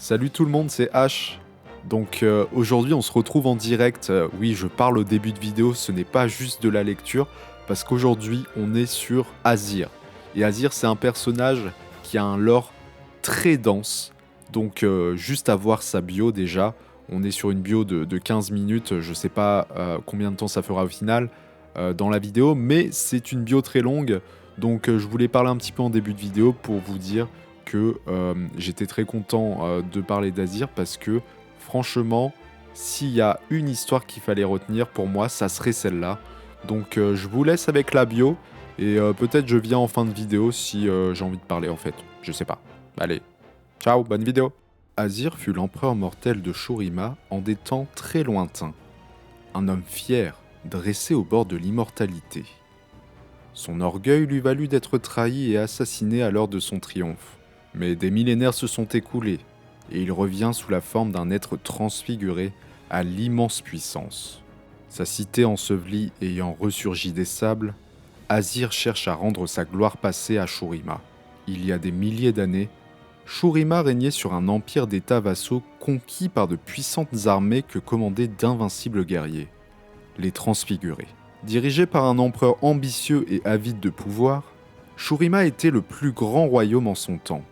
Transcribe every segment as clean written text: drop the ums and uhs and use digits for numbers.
Salut tout le monde, c'est H. Donc aujourd'hui on se retrouve en direct. Oui, je parle au début de vidéo, ce n'est pas juste de la lecture, parce qu'aujourd'hui on est sur Azir. Et Azir c'est un personnage qui a un lore très dense. Donc juste à voir sa bio déjà, on est sur une bio de 15 minutes, je sais pas combien de temps ça fera au final dans la vidéo, mais c'est une bio très longue. Donc je voulais parler un petit peu en début de vidéo pour vous dire que j'étais très content de parler d'Azir parce que franchement, s'il y a une histoire qu'il fallait retenir pour moi, ça serait celle-là. Donc je vous laisse avec la bio et peut-être je viens en fin de vidéo si j'ai envie de parler en fait. Je sais pas. Allez, ciao, bonne vidéo. Azir fut l'empereur mortel de Shurima en des temps très lointains. Un homme fier, dressé au bord de l'immortalité. Son orgueil lui valut d'être trahi et assassiné à l'heure de son triomphe. Mais des millénaires se sont écoulés, et il revient sous la forme d'un être transfiguré à l'immense puissance. Sa cité ensevelie ayant ressurgi des sables, Azir cherche à rendre sa gloire passée à Shurima. Il y a des milliers d'années, Shurima régnait sur un empire d'états vassaux conquis par de puissantes armées que commandaient d'invincibles guerriers, les Transfigurés. Dirigé par un empereur ambitieux et avide de pouvoir, Shurima était le plus grand royaume en son temps.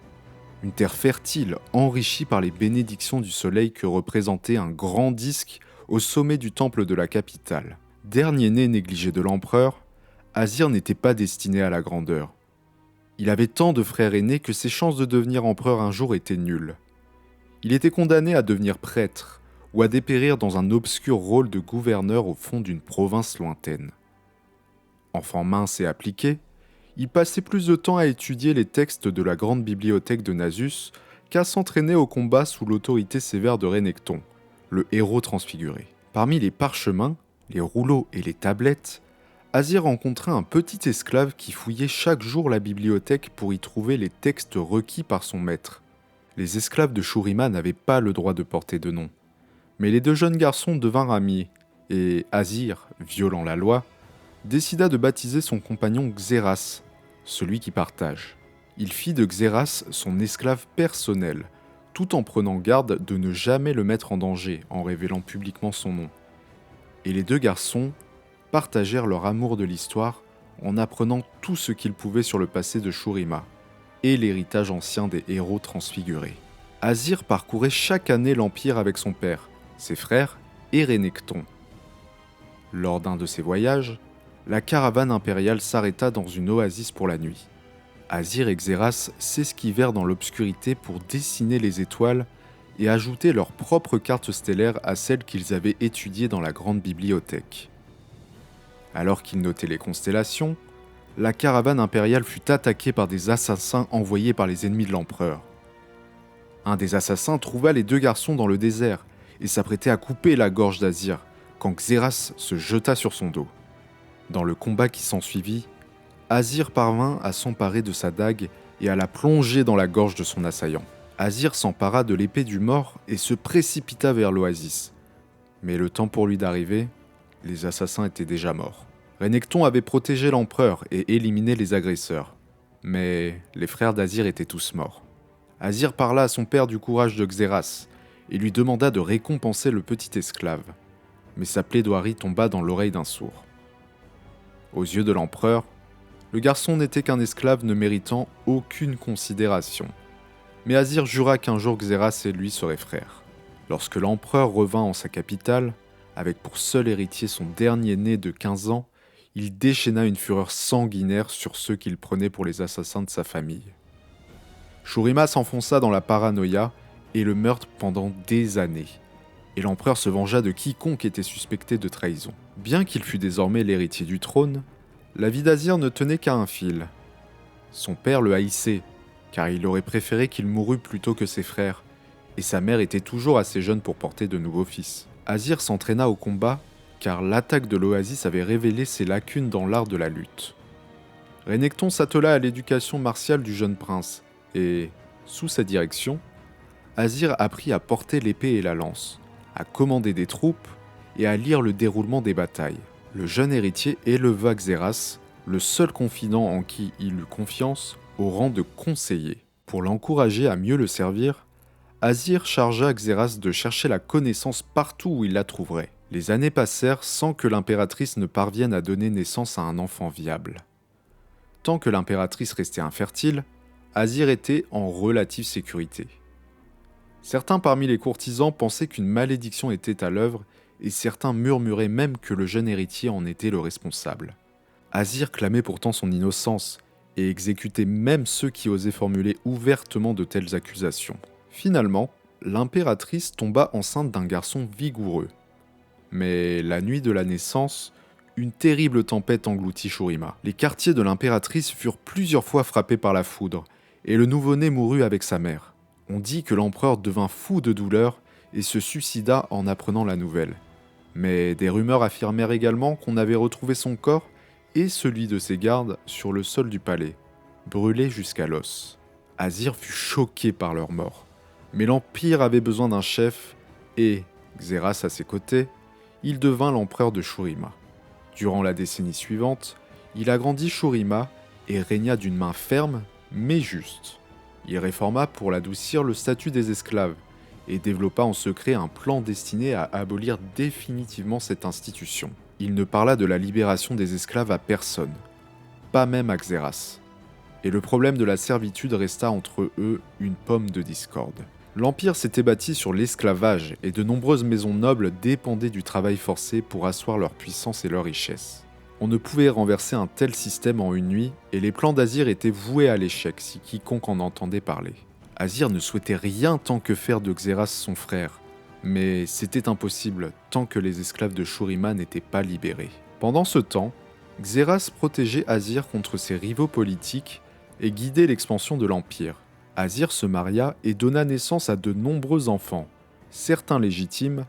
Une terre fertile, enrichie par les bénédictions du soleil que représentait un grand disque au sommet du temple de la capitale. Dernier né négligé de l'empereur, Azir n'était pas destiné à la grandeur. Il avait tant de frères aînés que ses chances de devenir empereur un jour étaient nulles. Il était condamné à devenir prêtre, ou à dépérir dans un obscur rôle de gouverneur au fond d'une province lointaine. Enfant mince et appliqué, il passait plus de temps à étudier les textes de la grande bibliothèque de Nasus qu'à s'entraîner au combat sous l'autorité sévère de Renekton, le héros transfiguré. Parmi les parchemins, les rouleaux et les tablettes, Azir rencontra un petit esclave qui fouillait chaque jour la bibliothèque pour y trouver les textes requis par son maître. Les esclaves de Shurima n'avaient pas le droit de porter de nom. Mais les deux jeunes garçons devinrent amis, et Azir, violant la loi, décida de baptiser son compagnon Xeras, celui qui partage. Il fit de Xeras son esclave personnel, tout en prenant garde de ne jamais le mettre en danger en révélant publiquement son nom. Et les deux garçons partagèrent leur amour de l'histoire en apprenant tout ce qu'ils pouvaient sur le passé de Shurima et l'héritage ancien des héros transfigurés. Azir parcourait chaque année l'Empire avec son père, ses frères et Renekton. Lors d'un de ces voyages, la caravane impériale s'arrêta dans une oasis pour la nuit. Azir et Xeras s'esquivèrent dans l'obscurité pour dessiner les étoiles et ajouter leurs propres cartes stellaires à celles qu'ils avaient étudiées dans la grande bibliothèque. Alors qu'ils notaient les constellations, la caravane impériale fut attaquée par des assassins envoyés par les ennemis de l'empereur. Un des assassins trouva les deux garçons dans le désert et s'apprêtait à couper la gorge d'Azir quand Xeras se jeta sur son dos. Dans le combat qui s'ensuivit, Azir parvint à s'emparer de sa dague et à la plonger dans la gorge de son assaillant. Azir s'empara de l'épée du mort et se précipita vers l'oasis. Mais le temps pour lui d'arriver, les assassins étaient déjà morts. Renekton avait protégé l'empereur et éliminé les agresseurs. Mais les frères d'Azir étaient tous morts. Azir parla à son père du courage de Xeras et lui demanda de récompenser le petit esclave. Mais sa plaidoirie tomba dans l'oreille d'un sourd. Aux yeux de l'empereur, le garçon n'était qu'un esclave ne méritant aucune considération. Mais Azir jura qu'un jour Xeras et lui seraient frères. Lorsque l'empereur revint en sa capitale, avec pour seul héritier son dernier né de 15 ans, il déchaîna une fureur sanguinaire sur ceux qu'il prenait pour les assassins de sa famille. Shurima s'enfonça dans la paranoïa et le meurtre pendant des années. Et l'empereur se vengea de quiconque était suspecté de trahison. Bien qu'il fût désormais l'héritier du trône, la vie d'Azir ne tenait qu'à un fil. Son père le haïssait, car il aurait préféré qu'il mourût plutôt que ses frères, et sa mère était toujours assez jeune pour porter de nouveaux fils. Azir s'entraîna au combat, car l'attaque de l'Oasis avait révélé ses lacunes dans l'art de la lutte. Renekton s'attela à l'éducation martiale du jeune prince, et, sous sa direction, Azir apprit à porter l'épée et la lance, à commander des troupes et à lire le déroulement des batailles. Le jeune héritier éleva Xeras, le seul confident en qui il eut confiance, au rang de conseiller. Pour l'encourager à mieux le servir, Azir chargea Xerath de chercher la connaissance partout où il la trouverait. Les années passèrent sans que l'impératrice ne parvienne à donner naissance à un enfant viable. Tant que l'impératrice restait infertile, Azir était en relative sécurité. Certains parmi les courtisans pensaient qu'une malédiction était à l'œuvre et certains murmuraient même que le jeune héritier en était le responsable. Azir clamait pourtant son innocence et exécutait même ceux qui osaient formuler ouvertement de telles accusations. Finalement, l'impératrice tomba enceinte d'un garçon vigoureux. Mais la nuit de la naissance, une terrible tempête engloutit Shurima. Les quartiers de l'impératrice furent plusieurs fois frappés par la foudre, et le nouveau-né mourut avec sa mère. On dit que l'empereur devint fou de douleur et se suicida en apprenant la nouvelle. Mais des rumeurs affirmèrent également qu'on avait retrouvé son corps et celui de ses gardes sur le sol du palais, brûlés jusqu'à l'os. Azir fut choqué par leur mort. Mais l'Empire avait besoin d'un chef et, Xerath à ses côtés, il devint l'empereur de Shurima. Durant la décennie suivante, il agrandit Shurima et régna d'une main ferme mais juste. Il réforma pour l'adoucir le statut des esclaves et développa en secret un plan destiné à abolir définitivement cette institution. Il ne parla de la libération des esclaves à personne, pas même à Xerath. Et le problème de la servitude resta entre eux une pomme de discorde. L'Empire s'était bâti sur l'esclavage et de nombreuses maisons nobles dépendaient du travail forcé pour asseoir leur puissance et leur richesse. On ne pouvait renverser un tel système en une nuit et les plans d'Azir étaient voués à l'échec si quiconque en entendait parler. Azir ne souhaitait rien tant que faire de Xerath son frère, mais c'était impossible tant que les esclaves de Shurima n'étaient pas libérés. Pendant ce temps, Xerath protégeait Azir contre ses rivaux politiques et guidait l'expansion de l'Empire. Azir se maria et donna naissance à de nombreux enfants, certains légitimes,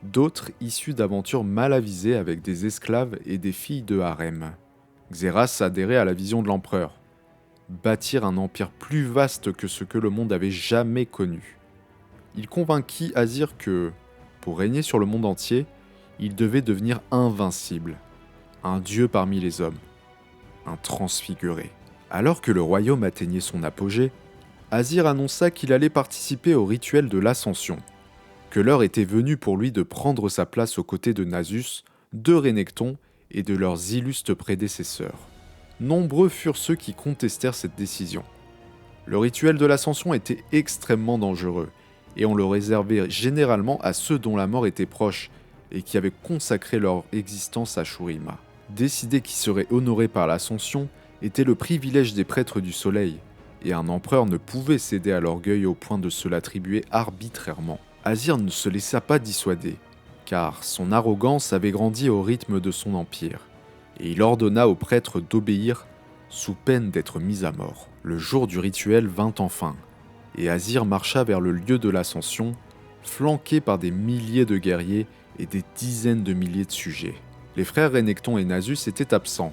d'autres issus d'aventures mal avisées avec des esclaves et des filles de harem. Xerath adhérait à la vision de l'empereur, bâtir un empire plus vaste que ce que le monde avait jamais connu. Il convainquit Azir que, pour régner sur le monde entier, il devait devenir invincible, un dieu parmi les hommes, un transfiguré. Alors que le royaume atteignait son apogée, Azir annonça qu'il allait participer au rituel de l'Ascension, que l'heure était venue pour lui de prendre sa place aux côtés de Nasus, de Renekton et de leurs illustres prédécesseurs. Nombreux furent ceux qui contestèrent cette décision. Le rituel de l'Ascension était extrêmement dangereux, et on le réservait généralement à ceux dont la mort était proche et qui avaient consacré leur existence à Shurima. Décider qui serait honoré par l'Ascension était le privilège des prêtres du soleil, et un empereur ne pouvait céder à l'orgueil au point de se l'attribuer arbitrairement. Azir ne se laissa pas dissuader, car son arrogance avait grandi au rythme de son empire, et il ordonna aux prêtres d'obéir sous peine d'être mis à mort. Le jour du rituel vint enfin, et Azir marcha vers le lieu de l'ascension, flanqué par des milliers de guerriers et des dizaines de milliers de sujets. Les frères Renekton et Nasus étaient absents,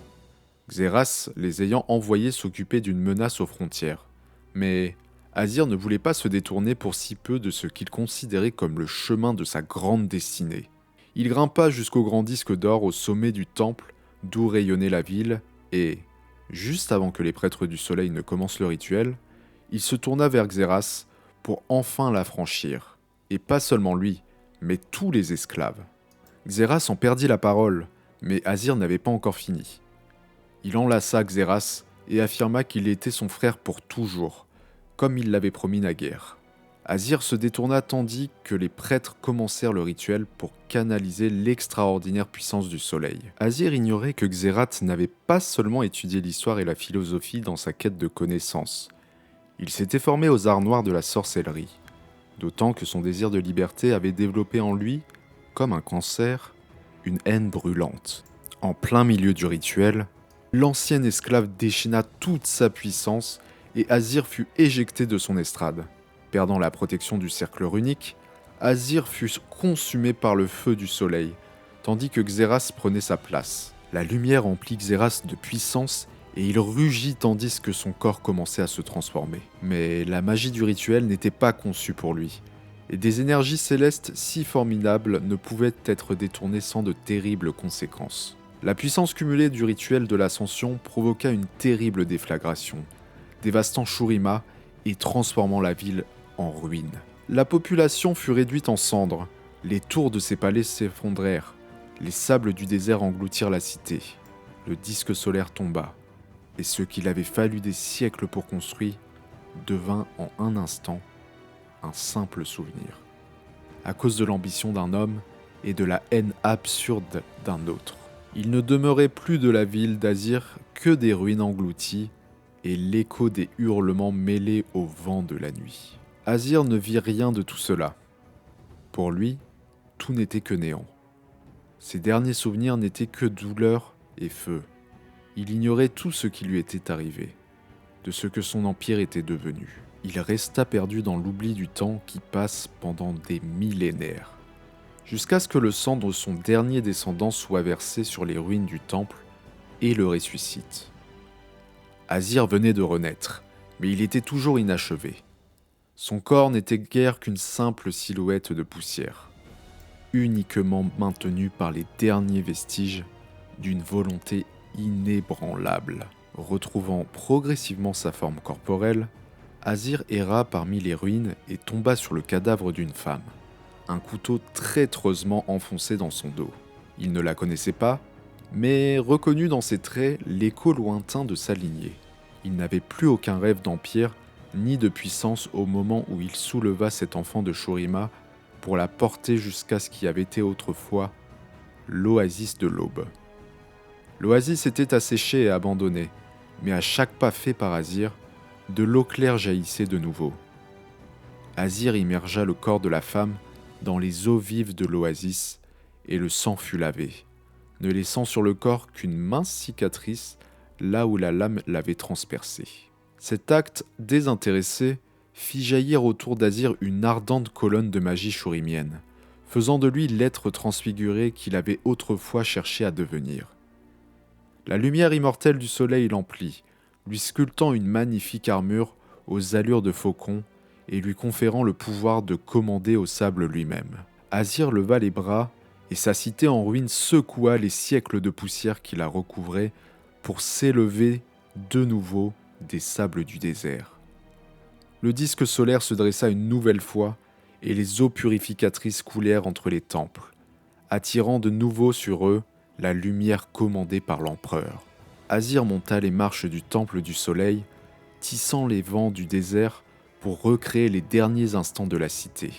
Xerath les ayant envoyés s'occuper d'une menace aux frontières. Mais Azir ne voulait pas se détourner pour si peu de ce qu'il considérait comme le chemin de sa grande destinée. Il grimpa jusqu'au grand disque d'or au sommet du temple d'où rayonnait la ville et, juste avant que les prêtres du soleil ne commencent le rituel, il se tourna vers Xerath pour enfin la franchir. Et pas seulement lui, mais tous les esclaves. Xerath en perdit la parole, mais Azir n'avait pas encore fini. Il enlaça Xerath et affirma qu'il était son frère pour toujours, comme il l'avait promis naguère. Azir se détourna tandis que les prêtres commencèrent le rituel pour canaliser l'extraordinaire puissance du soleil. Azir ignorait que Xerath n'avait pas seulement étudié l'histoire et la philosophie dans sa quête de connaissances. Il s'était formé aux arts noirs de la sorcellerie, d'autant que son désir de liberté avait développé en lui, comme un cancer, une haine brûlante. En plein milieu du rituel, l'ancien esclave déchaîna toute sa puissance et Azir fut éjecté de son estrade. Perdant la protection du cercle runique, Azir fut consumé par le feu du soleil, tandis que Xerath prenait sa place. La lumière emplit Xerath de puissance et il rugit tandis que son corps commençait à se transformer. Mais la magie du rituel n'était pas conçue pour lui, et des énergies célestes si formidables ne pouvaient être détournées sans de terribles conséquences. La puissance cumulée du rituel de l'ascension provoqua une terrible déflagration, dévastant Shurima et transformant la ville en ruine. La population fut réduite en cendres, les tours de ses palais s'effondrèrent, les sables du désert engloutirent la cité, le disque solaire tomba, et ce qu'il avait fallu des siècles pour construire devint en un instant un simple souvenir, à cause de l'ambition d'un homme et de la haine absurde d'un autre. Il ne demeurait plus de la ville d'Azir que des ruines englouties et l'écho des hurlements mêlés au vent de la nuit. Azir ne vit rien de tout cela. Pour lui, tout n'était que néant. Ses derniers souvenirs n'étaient que douleur et feu. Il ignorait tout ce qui lui était arrivé, de ce que son empire était devenu. Il resta perdu dans l'oubli du temps qui passe pendant des millénaires, jusqu'à ce que le sang de son dernier descendant soit versé sur les ruines du temple et le ressuscite. Azir venait de renaître, mais il était toujours inachevé. Son corps n'était guère qu'une simple silhouette de poussière, uniquement maintenue par les derniers vestiges d'une volonté inébranlable. Retrouvant progressivement sa forme corporelle, Azir erra parmi les ruines et tomba sur le cadavre d'une femme, un couteau traîtreusement enfoncé dans son dos. Il ne la connaissait pas, mais reconnut dans ses traits l'écho lointain de sa lignée. Il n'avait plus aucun rêve d'empire ni de puissance au moment où il souleva cet enfant de Shurima pour la porter jusqu'à ce qui avait été autrefois l'oasis de l'Aube. L'oasis était asséchée et abandonnée, mais à chaque pas fait par Azir, de l'eau claire jaillissait de nouveau. Azir immergea le corps de la femme dans les eaux vives de l'oasis et le sang fut lavé, ne laissant sur le corps qu'une mince cicatrice là où la lame l'avait transpercé. Cet acte désintéressé fit jaillir autour d'Azir une ardente colonne de magie shurimienne, faisant de lui l'être transfiguré qu'il avait autrefois cherché à devenir. La lumière immortelle du soleil l'emplit, lui sculptant une magnifique armure aux allures de faucon et lui conférant le pouvoir de commander au sable lui-même. Azir leva les bras et sa cité en ruine secoua les siècles de poussière qui la recouvraient pour s'élever de nouveau des sables du désert. Le disque solaire se dressa une nouvelle fois et les eaux purificatrices coulèrent entre les temples, attirant de nouveau sur eux la lumière commandée par l'empereur. Azir monta les marches du temple du soleil, tissant les vents du désert pour recréer les derniers instants de la cité.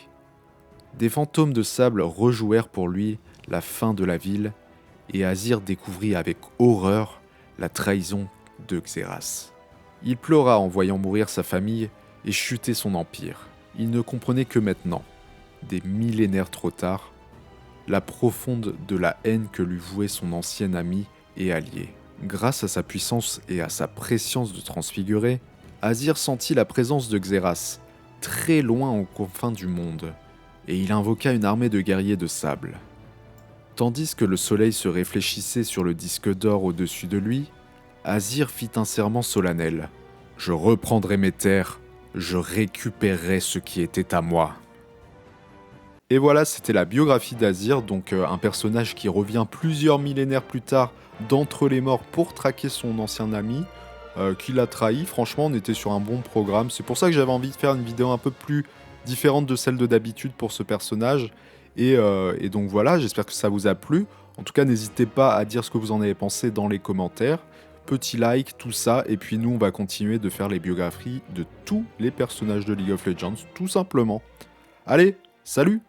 Des fantômes de sable rejouèrent pour lui la fin de la ville, et Azir découvrit avec horreur la trahison de Xerath. Il pleura en voyant mourir sa famille et chuter son empire. Il ne comprenait que maintenant, des millénaires trop tard, la profonde de la haine que lui vouait son ancien ami et allié. Grâce à sa puissance et à sa prescience de transfiguré, Azir sentit la présence de Xerath, très loin aux confins du monde, et il invoqua une armée de guerriers de sable. Tandis que le soleil se réfléchissait sur le disque d'or au-dessus de lui, Azir fit un serment solennel. « Je reprendrai mes terres, je récupérerai ce qui était à moi. » Et voilà, c'était la biographie d'Azir, donc un personnage qui revient plusieurs millénaires plus tard d'entre les morts pour traquer son ancien ami, qui l'a trahi. Franchement, on était sur un bon programme. C'est pour ça que j'avais envie de faire une vidéo un peu plus différente de celle de d'habitude pour ce personnage. Et donc voilà, j'espère que ça vous a plu. En tout cas, n'hésitez pas à dire ce que vous en avez pensé dans les commentaires. Petit like, tout ça. Et puis nous, on va continuer de faire les biographies de tous les personnages de League of Legends, tout simplement. Allez, salut!